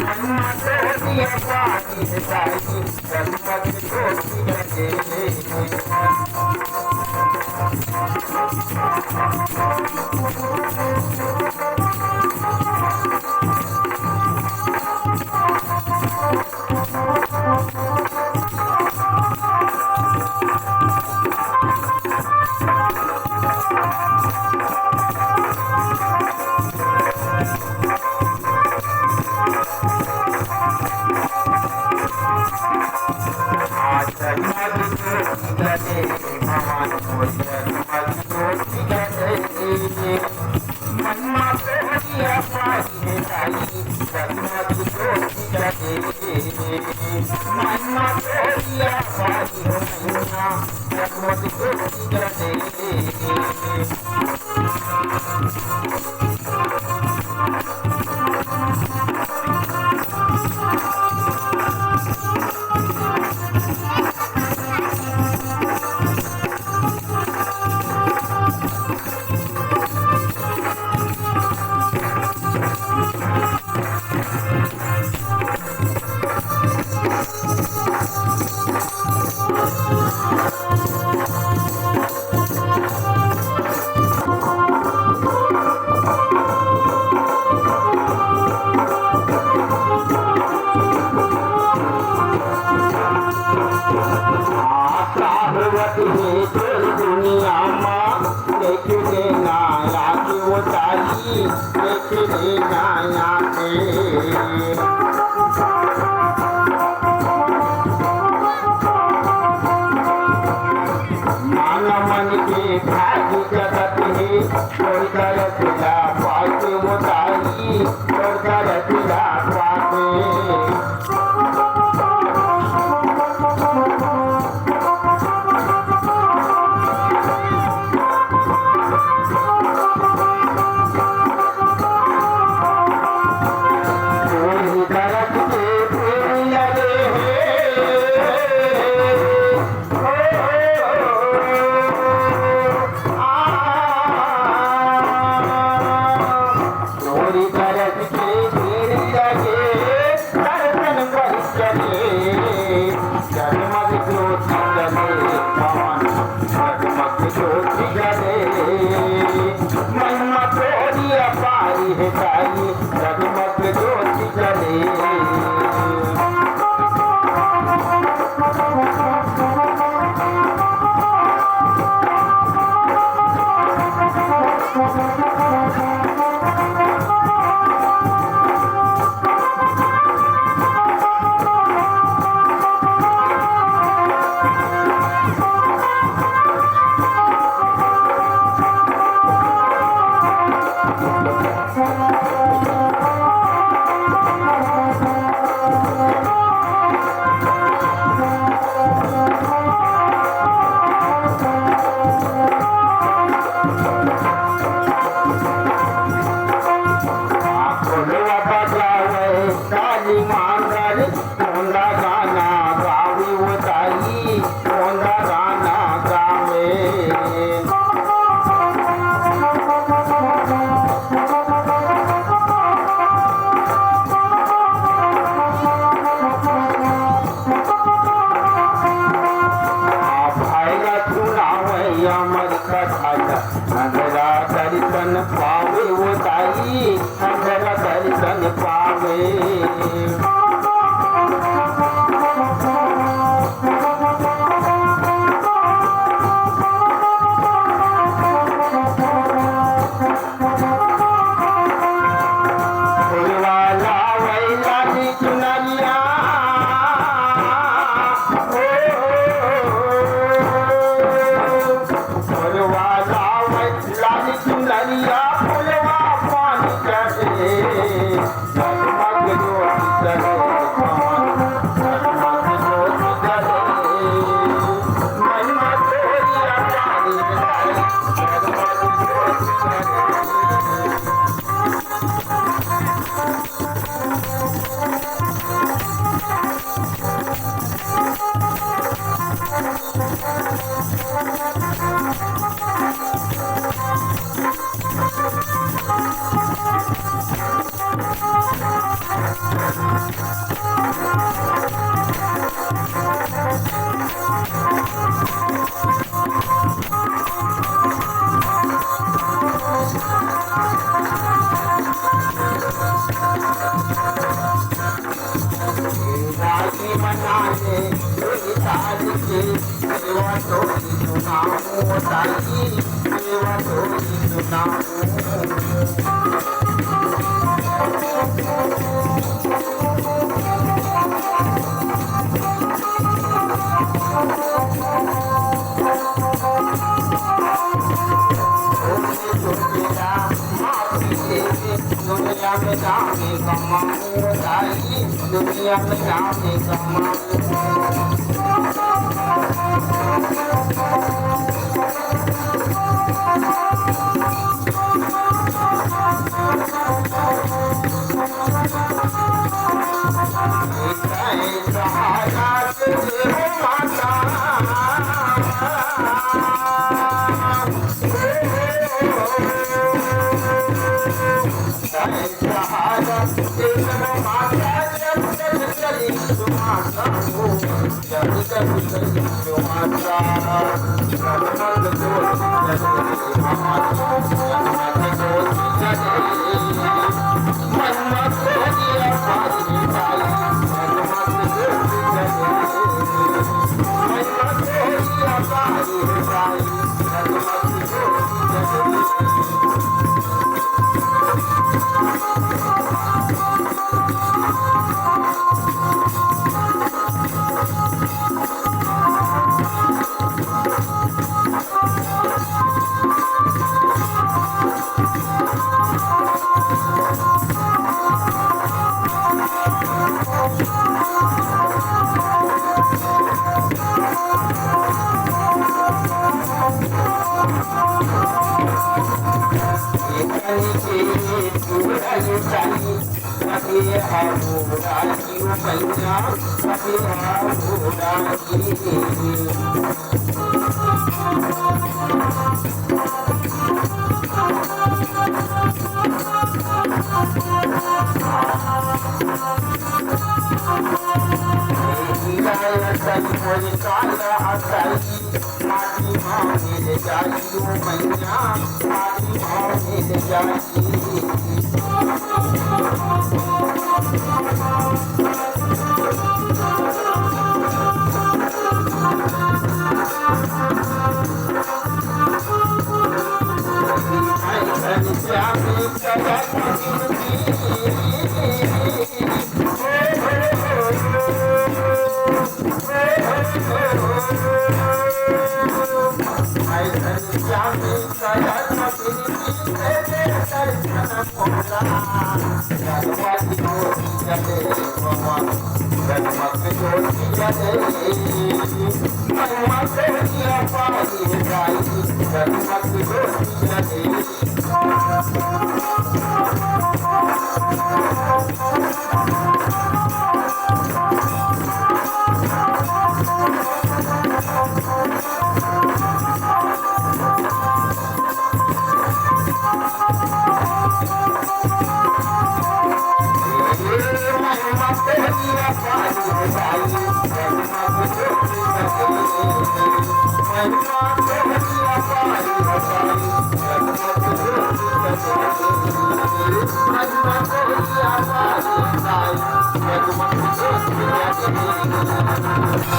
मनमा तोरिया पानी साई जगमग ज्योति जगे। मनमा तोरिया पानी साई जगमग ज्योति जगे। मनमा तोरिया पानी जगमग ज्योति जगे। दुनिया माँ देख देना याद वो तारी देख देना याद माना मन के भाग जगत है छोड़ कर पिला पाते वो तारी छोड़ कर पिला पाते। मनमा तोरिया पानी साई जगमग ज्योति जगे। अंधरा दर्शन पावे वो ताई अंधरा दर्शन पावे। सेवा तोरी सुनाऊं ताई सेवा तोरी सुनाऊं दुनिया में जाने कमाऊं ताई दुनिया में जाने कमाऊं सहारा तुझे हो माता सहारा तुझे हो माता जब तक चली तुम्हारा हो जब तक चली तुम्हारा जगमग ज्योति जले हमारा जगमग ज्योति जले मनमत दिया पारी ताई मनमत ज्योति जले मनमत दिया पारी ताई मनमत ज्योति जले Thank you.